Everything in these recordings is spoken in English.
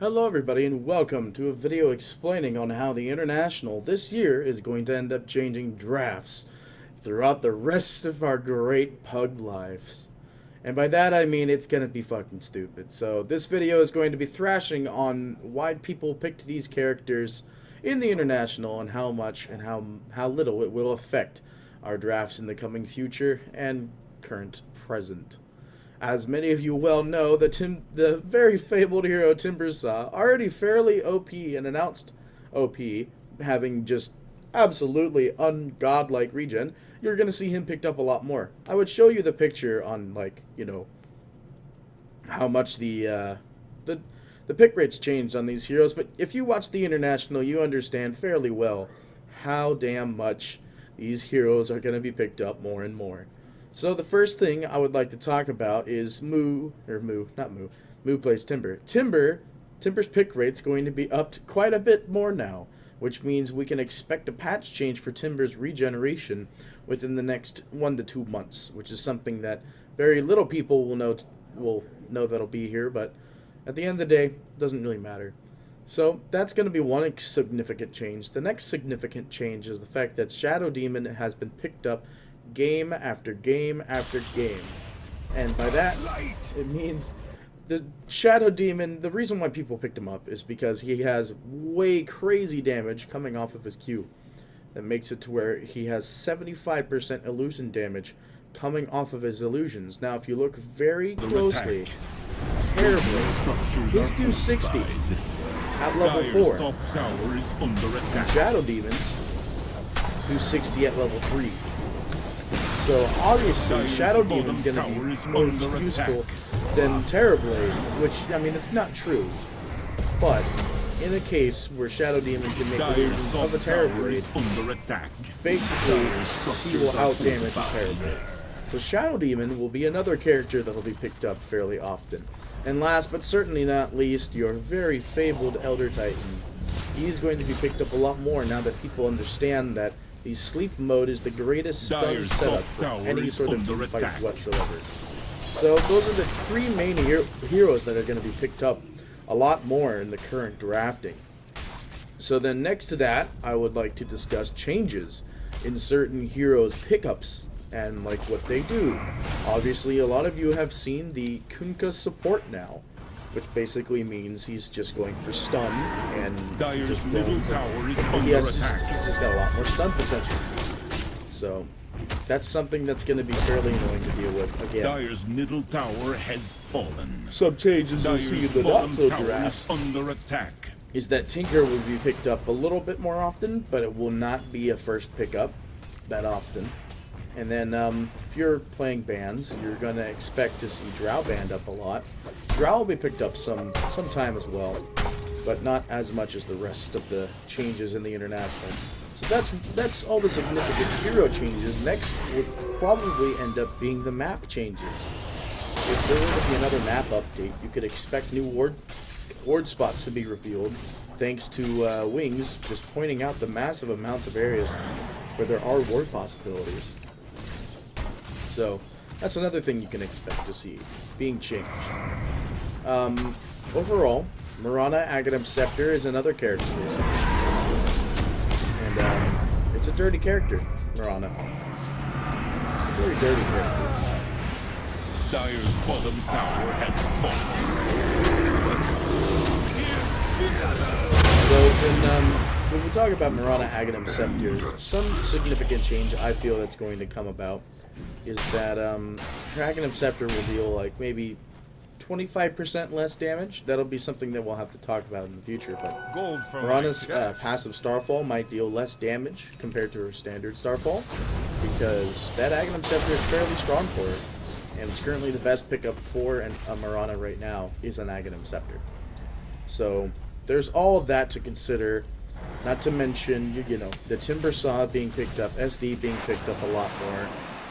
Hello everybody and welcome to a video explaining on how the International this year is going to end up changing drafts throughout the rest of our great pug lives. And by that I mean it's gonna be fucking stupid. So this video is going to be thrashing on why people picked these characters in the International and how much and how little it will affect our drafts in the coming future and current present. As many of you well know, the very fabled hero Timbersaw, already fairly OP and announced OP, having just absolutely ungodlike regen, you're going to see him picked up a lot more. I would show you the picture on, like, you know, how much the pick rates changed on these heroes, but if you watch the International, you understand fairly well how damn much these heroes are going to be picked up more and more. So the first thing I would like to talk about is Moo plays Timber. Timber's pick rate's going to be upped quite a bit more now, which means we can expect a patch change for Timber's regeneration within the next 1 to 2 months, which is something that very little people will know that'll be here, but at the end of the day, it doesn't really matter. So that's going to be one significant change. The next significant change is the fact that Shadow Demon has been picked up game after game after game, and by that it means the Shadow Demon, the reason why people picked him up is because he has way crazy damage coming off of his Q that makes it to where he has 75% illusion damage coming off of his illusions. Now if you look very closely, terribly, his do 60 at level 4, and Shadow Demons do 60 at level 3. So obviously, Shadow Demon's going to be more useful than Terrorblade, which, I mean, it's not true. But in a case where Shadow Demon can make illusions of a Terrorblade, basically, he will outdamage a Terrorblade. So Shadow Demon will be another character that will be picked up fairly often. And last but certainly not least, your very fabled Elder Titan. He's going to be picked up a lot more now that people understand that the sleep mode is the greatest stun setup for any sort of team fight whatsoever. So those are the three main heroes that are going to be picked up a lot more in the current drafting. So then next to that, I would like to discuss changes in certain heroes' pickups and like what they do. Obviously, a lot of you have seen the Kunkka support now, which basically means he's just going for stun and just middle tower is he's just got a lot more stun potential. So that's something that's going to be fairly annoying to deal with. Again, Dire's middle tower has fallen. Some changes you'll see in the not-so draft under attack is that Tinker will be picked up a little bit more often, but it will not be a first pickup that often. And then if you're playing bans, you're going to expect to see Drow banned up a lot. Drow will be picked up sometime as well, but not as much as the rest of the changes in the International. So that's all the significant hero changes. Next would probably end up being the map changes. If there were to be another map update, you could expect new ward spots to be revealed, thanks to Wings just pointing out the massive amounts of areas where there are ward possibilities. So that's another thing you can expect to see being changed. Overall, Mirana Aghanim Scepter is another character this year. And it's a dirty character, Mirana. A very dirty character. Dire's bottom tower has fallen. So when we talk about Mirana Aghanim Scepter, some significant change I feel that's going to come about is that Aghanim Scepter will deal like maybe 25% less damage. That'll be something that we'll have to talk about in the future. But Mirana's passive Starfall might deal less damage compared to her standard Starfall, because that Aghanim Scepter is fairly strong for her, and it's currently the best pickup for a Mirana right now is an Aghanim Scepter. So there's all of that to consider. Not to mention, you know, the Timbersaw being picked up, SD being picked up a lot more,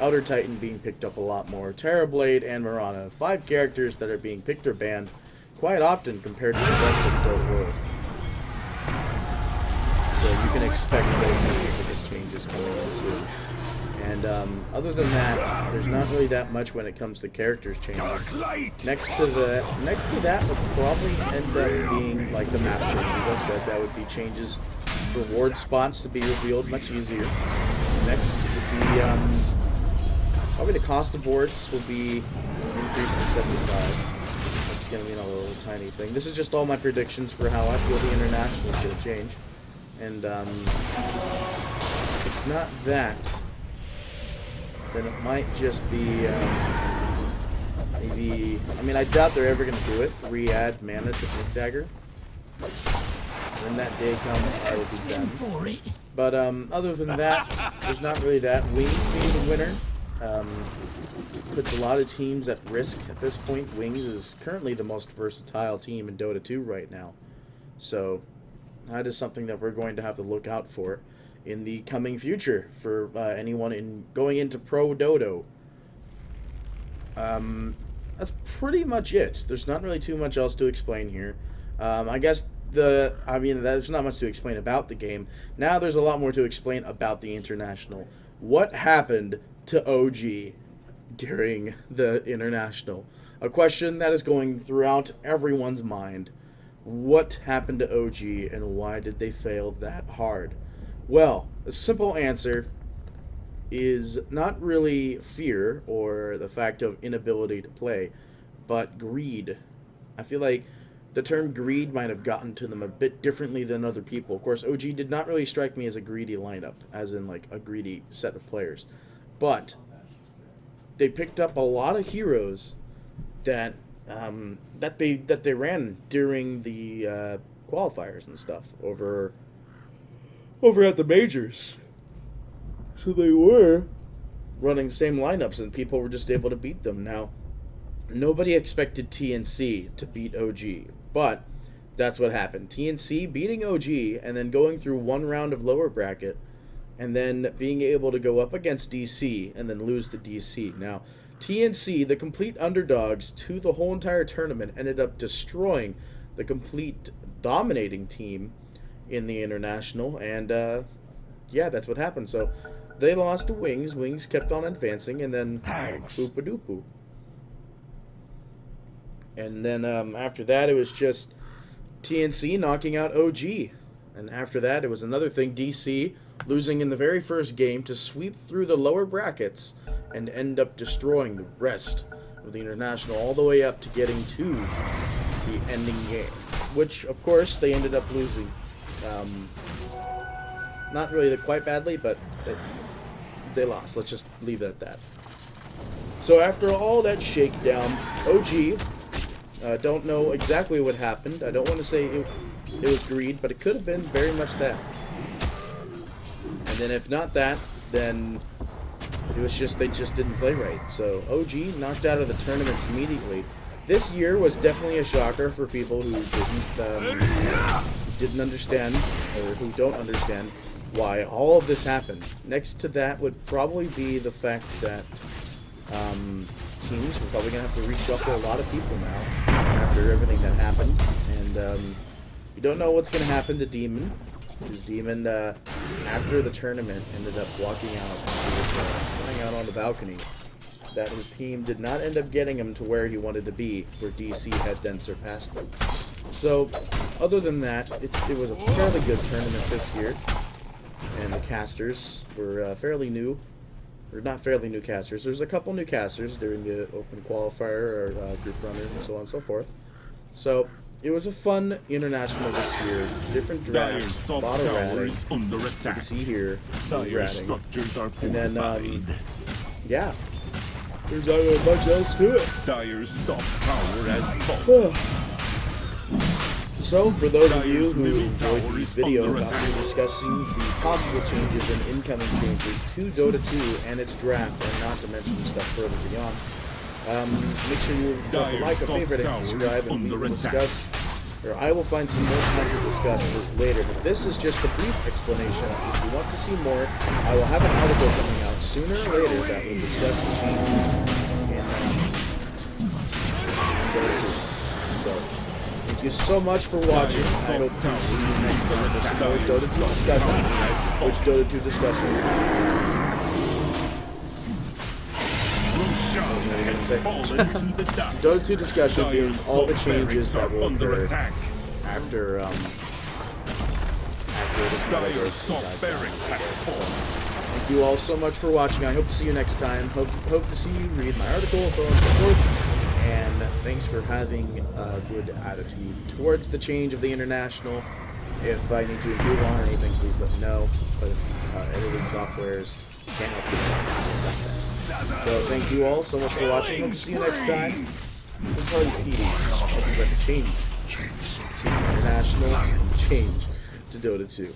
Elder Titan being picked up a lot more, Terrorblade, and Mirana. 5 characters that are being picked or banned quite often compared to the rest of the world. So you can expect expect those significant changes coming in soon. And other than that, there's not really that much when it comes to characters changing. Next to that would probably end up being like the map changes. As I said, that would be changes. Reward spots to be revealed much easier. Next would be probably the cost of boards will be increased to 75. It's gonna mean a little tiny thing. This is just all my predictions for how I feel the international is gonna change. And if it's not that, then it might just be maybe. I mean, I doubt they're ever gonna do it. Re-add mana to Blink Dagger. When that day comes, I will be sad. But other than that, there's not really that. Wings being the winner puts a lot of teams at risk at this point. Wings is currently the most versatile team in Dota 2 right now. So that is something that we're going to have to look out for in the coming future for anyone going into Pro Dodo. That's pretty much it. There's not really too much else to explain here. I guess there's not much to explain about the game. Now there's a lot more to explain about the International. What happened to OG during the International? A question that is going throughout everyone's mind. What happened to OG and why did they fail that hard? Well, the simple answer is not really fear or the fact of inability to play, but greed. I feel like the term greed might have gotten to them a bit differently than other people. Of course, OG did not really strike me as a greedy lineup, as in like a greedy set of players. But they picked up a lot of heroes that they ran during the qualifiers and stuff over at the majors. So they were running the same lineups, and people were just able to beat them. Now, nobody expected TNC to beat OG, but that's what happened. TNC beating OG and then going through one round of lower bracket and then being able to go up against DC and then lose to DC. Now, TNC, the complete underdogs to the whole entire tournament, ended up destroying the complete dominating team in the International, and yeah, that's what happened. So they lost to Wings. Wings kept on advancing, and then boop-a-doop-boop. And then after that, it was just TNC knocking out OG. And after that, it was another thing, DC losing in the very first game to sweep through the lower brackets and end up destroying the rest of the International all the way up to getting to the ending game, which, of course, they ended up losing. Not really quite badly, but they lost. Let's just leave it at that. So after all that shakedown, OG... don't know exactly what happened. I don't want to say it was greed, but it could have been very much that. And then if not that, then it was just they just didn't play right. So OG knocked out of the tournaments immediately. This year was definitely a shocker for people who didn't understand, or who don't understand why all of this happened. Next to that would probably be the fact that teams are probably going to have to reshuffle a lot of people now after everything that happened. And you don't know what's going to happen to Demon. Because Demon, after the tournament, ended up walking out and he was running out on the balcony. That his team did not end up getting him to where he wanted to be, where DC had then surpassed them. So, other than that, it was a fairly good tournament this year. And the casters were fairly new. Or not fairly new casters. There's a couple new casters during the open qualifier or group runners and so on and so forth. So it was a fun international this year. Different drafts, a lot of ratting. You can see here, ratting. And then, yeah. There's not really much else to it. Dire's top tower has fallen. So, for those of you who enjoyed this video about me discussing the possible changes and incoming changes to Dota 2 and its draft, and not to mention stuff further beyond, make sure you drop a like, a favorite, and subscribe, and we will discuss, or I will find some more time to discuss this later, but this is just a brief explanation. If you want to see more, I will have an article coming out sooner or later that will discuss the changes in Dota 2. So, thank you so much for watching. I hope to see you next time for some more Dota 2 discussion. Which Dota 2 discussion? Dota 2 discussion being all the changes that will occur after this Thank you all so much for watching. I hope to see you next time. Hope to see you read my article, so on and so forth. And thanks for having a good attitude towards the change of the international. If I need to improve on anything, please let me know. But it's editing softwares can't help you. So thank you all so much for watching. Hope to see you next time. It's probably PD. Hope you like to change international change to Dota 2.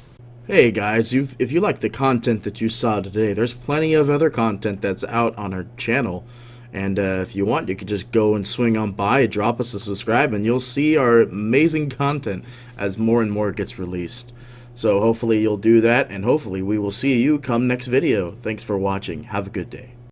Hey guys, if you like the content that you saw today, there's plenty of other content that's out on our channel. And if you want, you could just go and swing on by, drop us a subscribe, and you'll see our amazing content as more and more gets released. So hopefully you'll do that, and hopefully we will see you come next video. Thanks for watching. Have a good day.